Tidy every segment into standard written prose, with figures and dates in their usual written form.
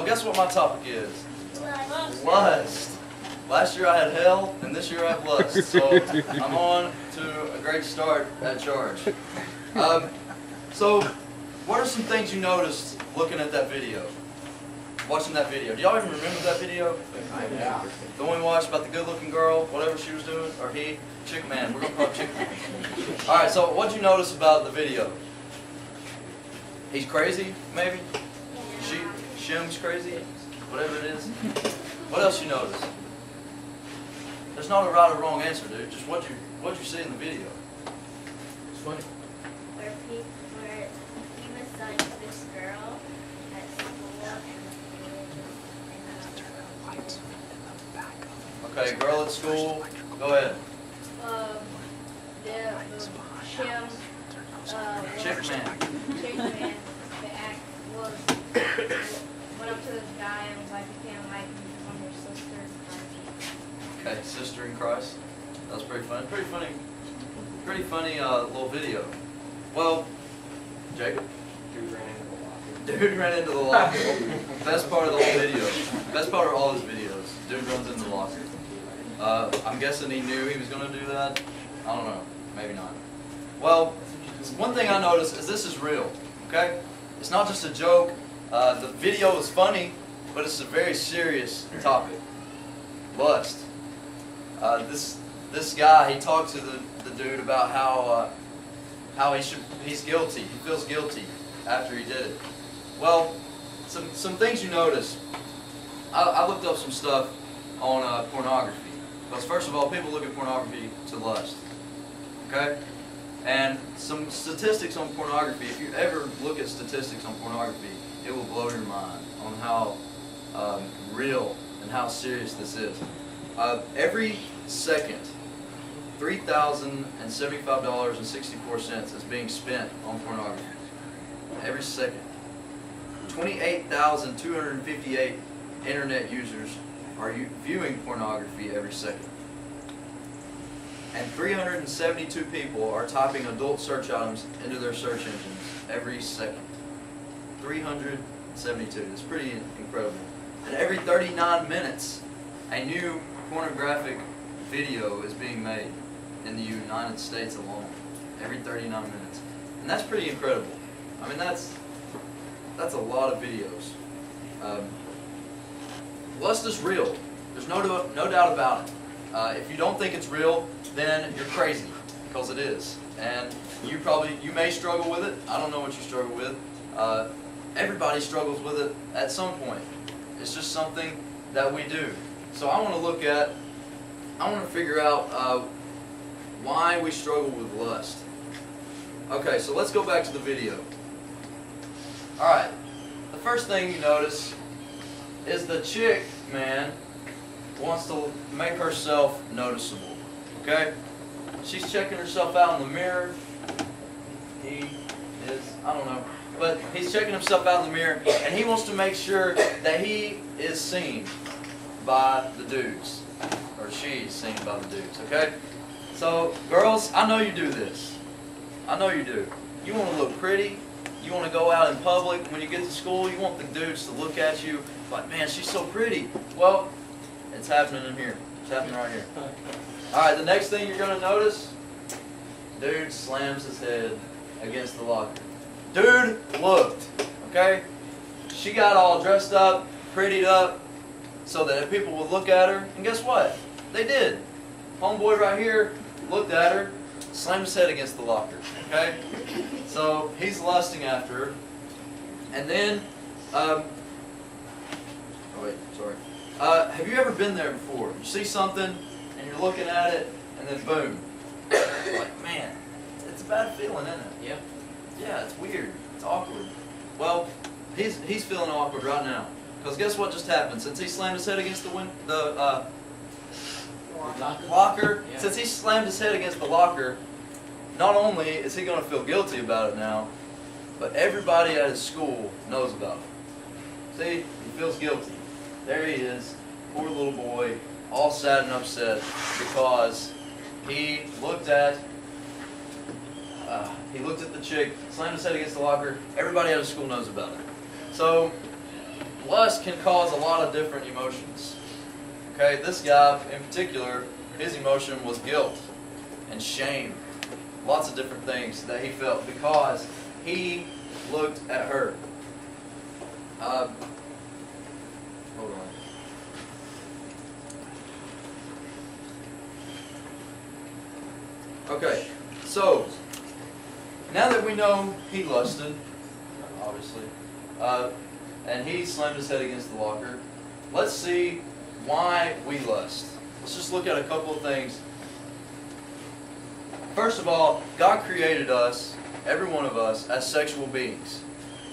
guess what my topic is? Lust. Last year I had hell, and this year I have lust. So I'm on to a great start at charge. So what are some things you noticed looking at that video? Watching that video. Do y'all even remember that video? Yeah. The one we watched about the good-looking girl, whatever she was doing, or he? Chick man. We're going to call it Chick man. Alright, so what'd you notice about the video? He's crazy, maybe? Shim's crazy? Whatever it is. What else you notice? There's not a right or wrong answer, dude. Just what'd you see in the video? It's funny. Where he was like this girl at school Okay, girl at school. Go ahead. the Shim Chick man. Chick man, the act was went up to this guy and was like, you can't like me because I'm your sister. Okay, sister in Christ. That was pretty funny. Pretty funny little video. Well, Jacob? Dude ran into the locker. Best part of the whole video. Best part of all his videos. Dude runs into the locker. I'm guessing he knew he was going to do that. I don't know. Maybe not. Well, one thing I noticed is this is real. Okay? It's not just a joke. The video is funny, but it's a very serious topic. Lust. This guy, he talked to the dude about how he's guilty. He feels guilty after he did it. Well, some things you notice. I looked up some stuff on pornography. Because first of all, people look at pornography to lust. Okay? And some statistics on pornography. If you ever look at statistics on pornography, it will blow your mind on how real and how serious this is. Every second, $3,075.64 is being spent on pornography. Every second. 28,258 internet users are viewing pornography every second. And 372 people are typing adult search items into their search engines every second. 372. It's pretty incredible. And every 39 minutes, a new pornographic video is being made in the United States alone. Every 39 minutes. And that's pretty incredible. I mean, that's a lot of videos. Lust is real. There's no doubt about it. If you don't think it's real, then you're crazy, because it is. And you may struggle with it. I don't know what you struggle with. Everybody struggles with it at some point. It's just something that we do. So I want to figure out why we struggle with lust. Okay, so let's go back to the video. Alright, the first thing you notice is the chick, man, wants to make herself noticeable. Okay? She's checking herself out in the mirror. He is, I don't know. But he's checking himself out in the mirror, and he wants to make sure that he is seen by the dudes. Or she's seen by the dudes, okay? So, girls, I know you do this. I know you do. You want to look pretty. You want to go out in public. When you get to school, you want the dudes to look at you like, man, she's so pretty. Well, it's happening in here. It's happening right here. Alright, the next thing you're going to notice, dude slams his head against the locker. Dude looked, okay? She got all dressed up, prettied up, so that people would look at her. And guess what? They did. Homeboy right here looked at her, slammed his head against the locker, okay? So he's lusting after her. And then, oh wait, sorry. Have you ever been there before? You see something, and you're looking at it, and then boom. You're like, man, it's a bad feeling, isn't it? Yeah. Yeah, it's weird. It's awkward. Well, he's feeling awkward right now. Because guess what just happened? Since he slammed his head against the locker, Yeah. since he slammed his head against the locker, not only is he going to feel guilty about it now, but everybody at his school knows about it. See? He feels guilty. There he is, poor little boy, all sad and upset because he looked at the chick, slammed his head against the locker. Everybody at his school knows about it. So lust can cause a lot of different emotions. Okay, this guy in particular, his emotion was guilt and shame. Lots of different things that he felt because he looked at her. Hold on. Okay, so now that we know he lusted, obviously, and he slammed his head against the locker, let's see why we lust. Let's just look at a couple of things. First of all, God created us, every one of us, as sexual beings.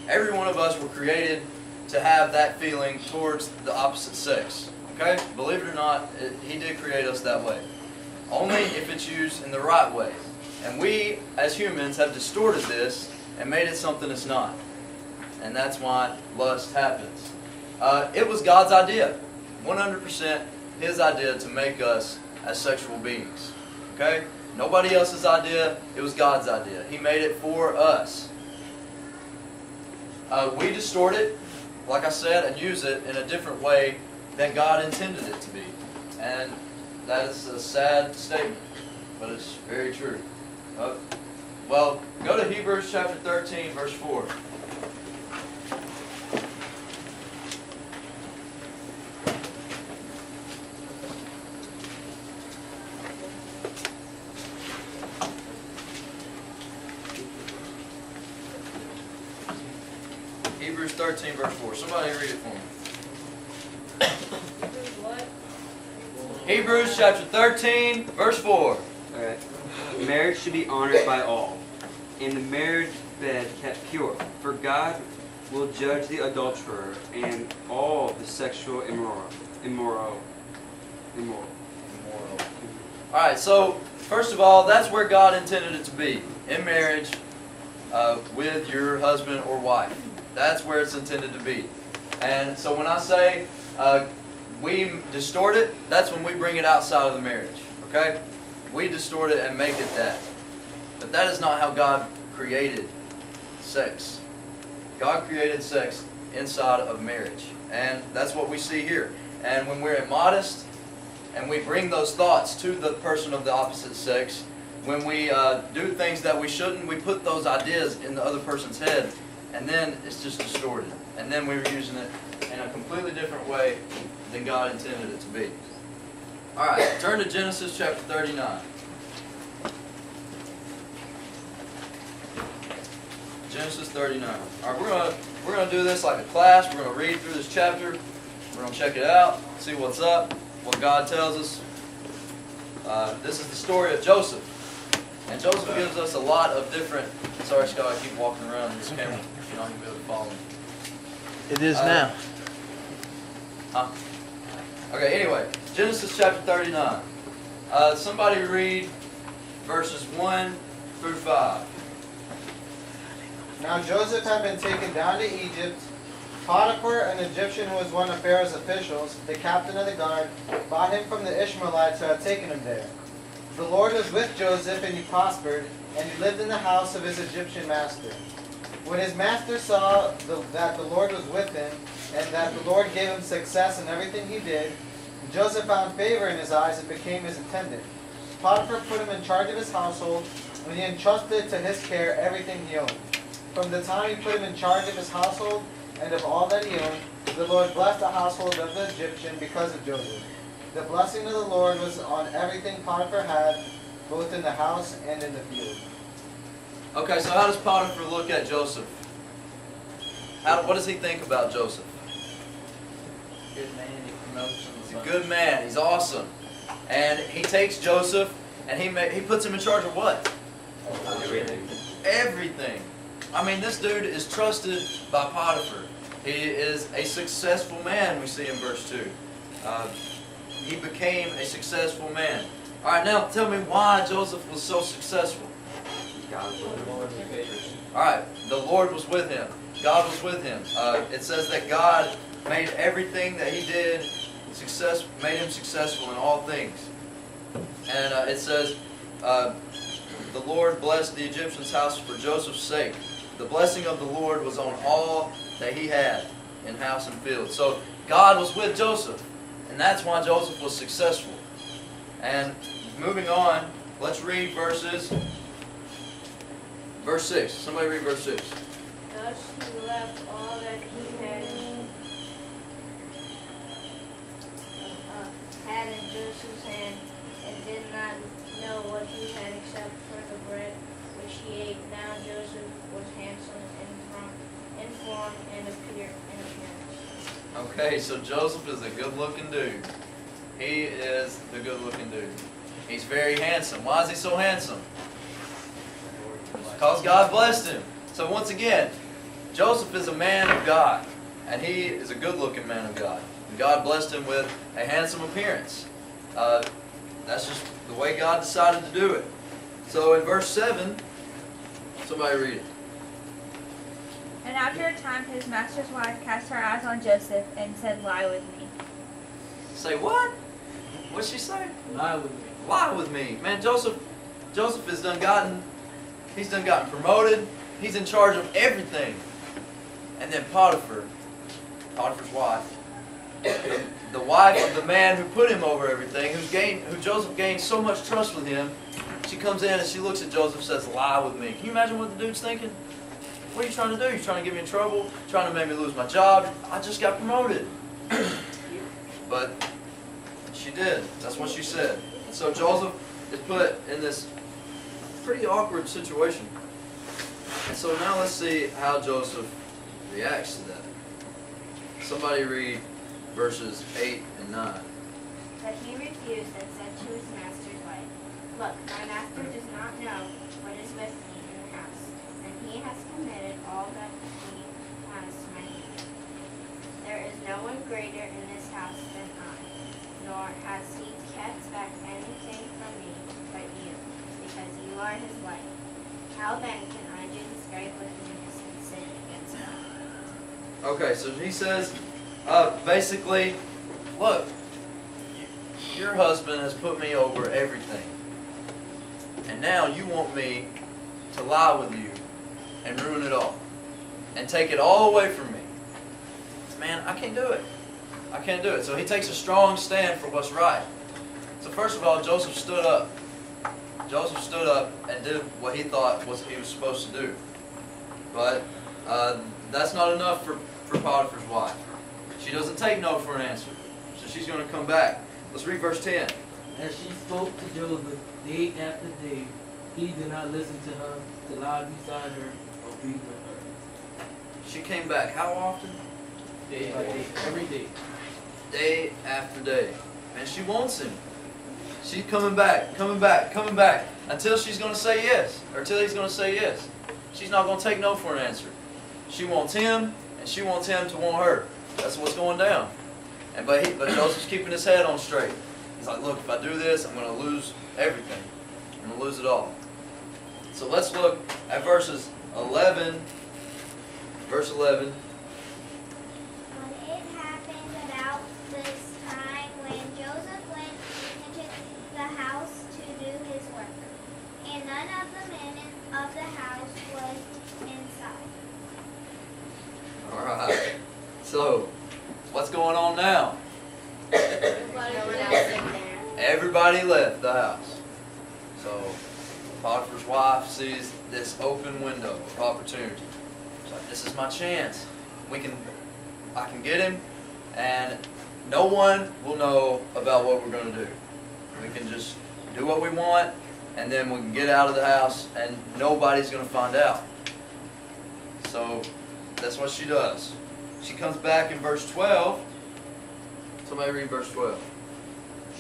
Every one of us were created to have that feeling towards the opposite sex. Okay? Believe it or not, He did create us that way. Only if it's used in the right way. And we, as humans, have distorted this and made it something it's not. And that's why lust happens. It was God's idea. 100% His idea to make us as sexual beings. Okay? Nobody else's idea. It was God's idea. He made it for us. We distort it, like I said, and use it in a different way than God intended it to be. And that is a sad statement, but it's very true. Well, go to Hebrews chapter 13, verse 4. Hebrews 13, verse 4. Somebody read it for me. Hebrews chapter 13, verse 4. Alright. Marriage should be honored by all, and the marriage bed kept pure. For God will judge the adulterer and all the sexual immoral. Alright, so first of all, that's where God intended it to be. In marriage, with your husband or wife. That's where it's intended to be. And so when I say we distort it, that's when we bring it outside of the marriage. Okay? We distort it and make it that. But that is not how God created sex. God created sex inside of marriage. And that's what we see here. And when we're immodest and we bring those thoughts to the person of the opposite sex, when we do things that we shouldn't, we put those ideas in the other person's head, and then it's just distorted. And then we're using it in a completely different way than God intended it to be. Alright, turn to Genesis chapter 39. Genesis 39. Alright, we're gonna do this like a class. We're gonna read through this chapter. We're gonna check it out, see what's up, what God tells us. This is the story of Joseph. And Joseph gives us a lot of different... Sorry, Scott, I keep walking around this camera. You're not going to be able to follow me. It is now. Huh? Okay, anyway. Genesis chapter 39. Somebody read verses 1 through 5. Now Joseph had been taken down to Egypt. Potiphar, an Egyptian who was one of Pharaoh's officials, the captain of the guard, bought him from the Ishmaelites who had taken him there. The Lord was with Joseph, and he prospered, and he lived in the house of his Egyptian master. When his master saw that the Lord was with him, and that the Lord gave him success in everything he did, Joseph found favor in his eyes and became his attendant. Potiphar put him in charge of his household, and he entrusted to his care everything he owned. From the time he put him in charge of his household and of all that he owned, the Lord blessed the household of the Egyptian because of Joseph. The blessing of the Lord was on everything Potiphar had, both in the house and in the field. Okay, so how does Potiphar look at Joseph? What does he think about Joseph? Good man, he promotes him. He's a good man. He's awesome. And he takes Joseph and he puts him in charge of what? Everything. Everything. I mean, this dude is trusted by Potiphar. He is a successful man, we see in verse 2. He became a successful man. All right, now tell me why Joseph was so successful. All right, the Lord was with him. God was with him. It says that God made everything that he did made him successful in all things. And it says, the Lord blessed the Egyptian's house for Joseph's sake. The blessing of the Lord was on all that he had. in house and field. So God was with Joseph, and that's why Joseph was successful. And moving on, let's read verse 6. Somebody read verse 6. Thus he left all that he had in Joseph's hand, and did not know what he had except for the bread which he ate. Now Joseph was handsome in form and in appearance. Okay, so Joseph is a good-looking dude. He is the good-looking dude. He's very handsome. Why is he so handsome? Because God blessed him. So once again, Joseph is a man of God, and he is a good-looking man of God. And God blessed him with a handsome appearance. That's just the way God decided to do it. So in verse 7, somebody read it. And after a time his master's wife cast her eyes on Joseph and said, "Lie with me." Say what? What'd she say? Lie with me. Lie with me. Man, Joseph has done gotten promoted. He's in charge of everything. And then Potiphar's wife, the wife of the man who put him over everything, who Joseph gained so much trust with him, she comes in and she looks at Joseph and says, "Lie with me." Can you imagine what the dude's thinking? What are you trying to do? You're trying to get me in trouble? Trying to make me lose my job? I just got promoted. But she did. That's what she said. And so Joseph is put in this pretty awkward situation. And so now let's see how Joseph reacts to that. Somebody read verses 8 and 9. But he refused and said to his master's wife, "Look, my master does not know what is with me in the house, and he has committed all that he has to my hand. There is no one greater in this house than I, nor has he kept back anything from me but you, because you are his wife. How then can I do this great wickedness and sin against God?" Okay, so he says, basically, look, your husband has put me over everything. And now you want me to lie with you and ruin it all. And take it all away from me. Man, I can't do it. I can't do it. So he takes a strong stand for what's right. So first of all, Joseph stood up. Joseph stood up and did what he thought he was supposed to do. But that's not enough for Potiphar's wife. She doesn't take no for an answer. So she's going to come back. Let's read verse 10. As she spoke to Joseph day after day, he did not listen to her, to lie beside her, or be with her. She came back how often? Day by day, every day. Day after day. And she wants him. She's coming back, coming back, coming back, until she's going to say yes, or until he's going to say yes. She's not going to take no for an answer. She wants him, and she wants him to want her. That's what's going down. But Joseph's keeping his head on straight. He's like, look, if I do this, I'm going to lose everything. I'm going to lose it all. So let's look at verses 11. Verse 11. But it happened about this time when Joseph went into the house to do his work, and none of the men of the house was inside. All right. So, what's going on now? Everybody left the house. So, Potiphar's wife sees this open window of opportunity. She's like, this is my chance. I can get him, and no one will know about what we're going to do. We can just do what we want, and then we can get out of the house, and nobody's going to find out. So, that's what she does. She comes back in verse 12. Somebody read verse 12.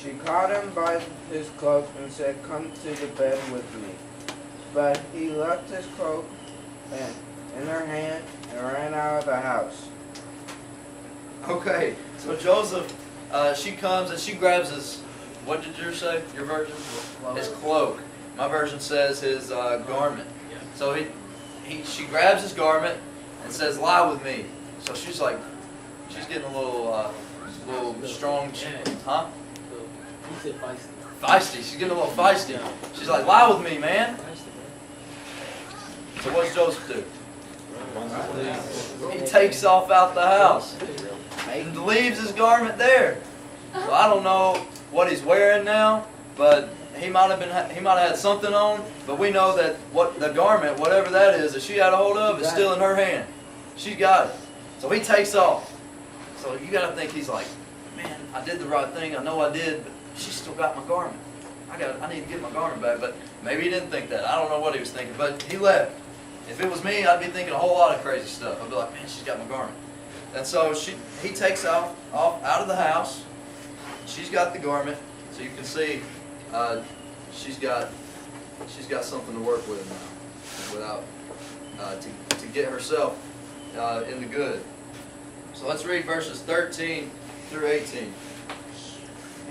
She caught him by his cloak and said, "Come to the bed with me." But he left his cloak in her hand and ran out of the house. Okay, so Joseph, she comes and she grabs his, what did yours say, your version? His cloak. My version says his garment. So she grabs his garment and says, "Lie with me." So she's like, she's getting a little strong, huh? He said feisty. Feisty. She's getting a little feisty. She's like, "Lie with me, man." So what does Joseph do? he takes off out the house and leaves his garment there. So I don't know what he's wearing now, but he might have had something on. But we know that what the garment, whatever that is, that she had a hold of, is still in her hand. She's got it. So he takes off. So you got to think he's like, man, I did the right thing. I know I did, but she's still got my garment. I need to get my garment back. But maybe he didn't think that. I don't know what he was thinking. But he left. If it was me, I'd be thinking a whole lot of crazy stuff. I'd be like, man, she's got my garment. And so he takes off out of the house. She's got the garment. So you can see she's got something to work with now, without to get herself in the good. So let's read verses 13 through 18.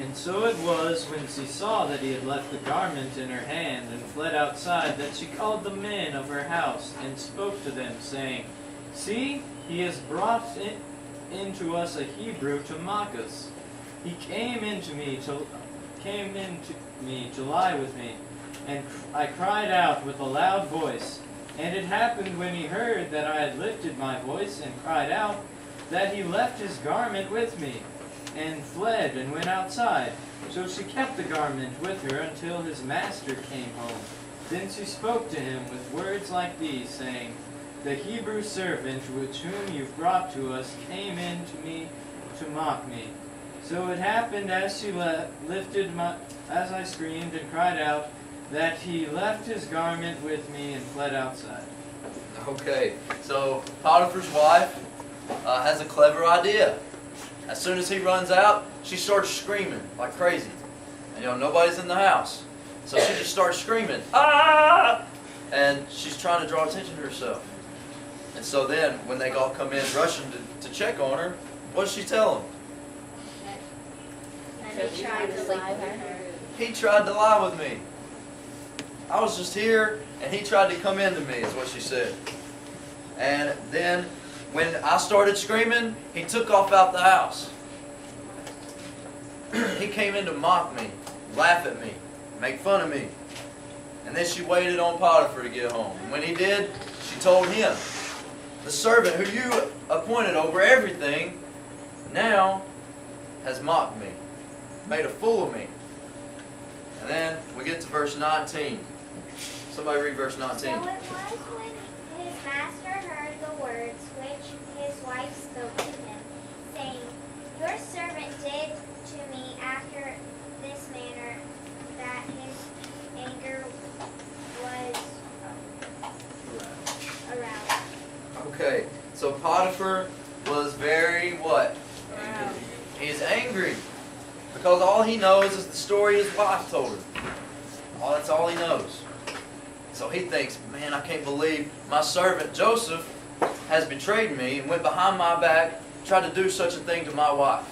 And so it was, when she saw that he had left the garment in her hand and fled outside, that she called the men of her house and spoke to them, saying, See, he has brought into us a Hebrew to mock us. He came into me to lie with me, and I cried out with a loud voice. And it happened, when he heard that I had lifted my voice and cried out, that he left his garment with me, and fled and went outside. So she kept the garment with her until his master came home. Then she spoke to him with words like these, saying, The Hebrew servant which whom you've brought to us came in to me to mock me. So it happened, as she as I screamed and cried out, that he left his garment with me and fled outside. Okay, so Potiphar's wife has a clever idea. As soon as he runs out, she starts screaming like crazy. And nobody's in the house. So she just starts screaming, ah! And she's trying to draw attention to herself. And so then, when they all come in rushing to check on her, what does she tell them? And he tried to lie with her. He tried to lie with me. I was just here, and he tried to come into me, is what she said. And then, when I started screaming, he took off out the house. He came in to mock me, laugh at me, make fun of me. And then she waited on Potiphar to get home. And when he did, she told him, the servant who you appointed over everything now has mocked me, made a fool of me. And then we get to verse 19. Somebody read verse 19. So it was when his master heard the words which his wife spoke to him, saying, Your servant did to me after this manner, that his anger was aroused. Okay, so Potiphar was very what? Aroused. He's angry. Because all he knows is the story his wife told him. That's all he knows. So he thinks, man, I can't believe my servant Joseph has betrayed me and went behind my back, tried to do such a thing to my wife.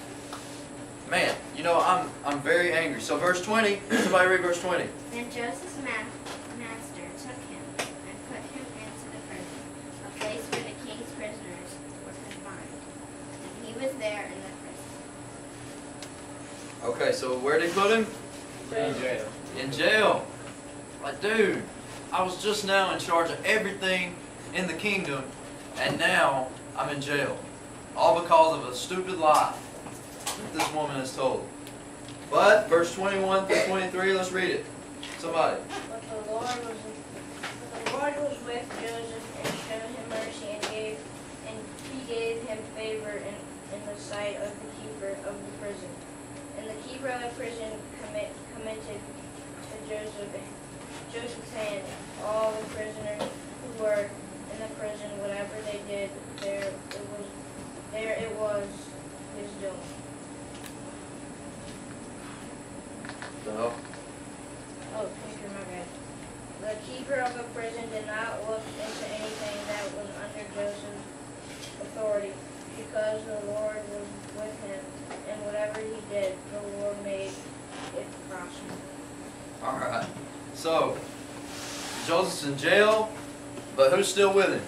Man, I'm very angry. So verse 20, somebody read verse 20. Then Joseph's master took him and put him into the prison, a place where the king's prisoners were confined. And he was there in the prison. Okay, so where did he put him? In jail. In jail. Like, dude, I was just now in charge of everything in the kingdom, and now I'm in jail. All because of a stupid lie that this woman has told. But, verse 21 through 23, let's read it. Somebody. But the Lord was with Joseph and showed him mercy and he gave him favor in the sight of the keeper of the prison. And the keeper of the prison committed to Joseph's hand all the prisoners who were in the prison. Whatever they did, there it was his doing. So, Oh, keeper, my bad. The keeper of the prison did not look into anything that was under Joseph's authority, because the Lord was with him, and whatever he did, the Lord made it prosper. alright. So, Joseph's in jail, but who's still with him?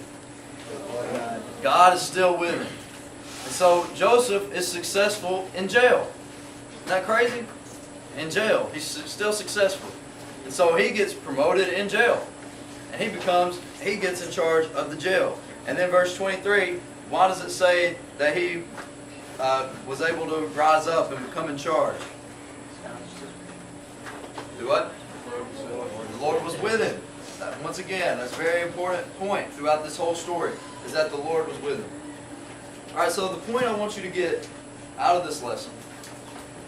God is still with him. And so Joseph is successful in jail. Isn't that crazy? In jail. He's still successful. And so he gets promoted in jail. And he gets in charge of the jail. And then verse 23, Why does it say that he was able to rise up and become in charge? Do what? The Lord was with him. Once again, that's a very important point throughout this whole story, is that the Lord was with him. Alright, so the point I want you to get out of this lesson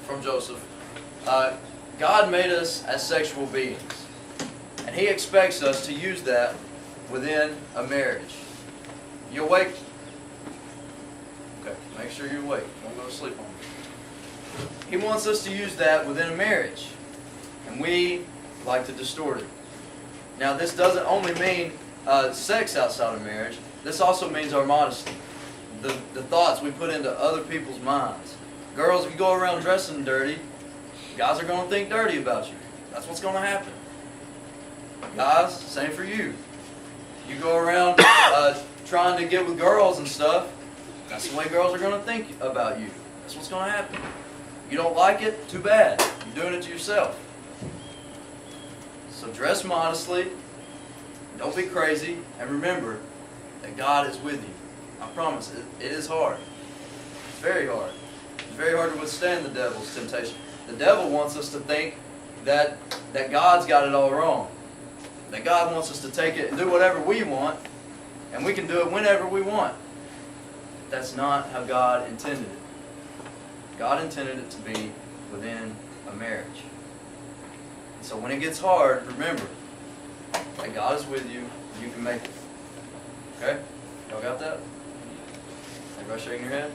from Joseph, God made us as sexual beings. And He expects us to use that within a marriage. You awake? Okay, make sure you're awake. Don't go to sleep on me. He wants us to use that within a marriage. And we like to distort it. Now, this doesn't only mean sex outside of marriage. This also means our modesty. The thoughts we put into other people's minds. Girls, if you go around dressing dirty, guys are going to think dirty about you. That's what's going to happen. Guys, same for you. You go around trying to get with girls and stuff, that's the way girls are going to think about you. That's what's going to happen. You don't like it? Too bad. You're doing it to yourself. So dress modestly, don't be crazy, and remember that God is with you. I promise, it is hard. It's very hard. It's very hard to withstand the devil's temptation. The devil wants us to think that God's got it all wrong. That God wants us to take it and do whatever we want, and we can do it whenever we want. That's not how God intended it. God intended it to be within a marriage. So when it gets hard, remember that God is with you. You can make it. Okay? Y'all got that? Everybody shaking your head?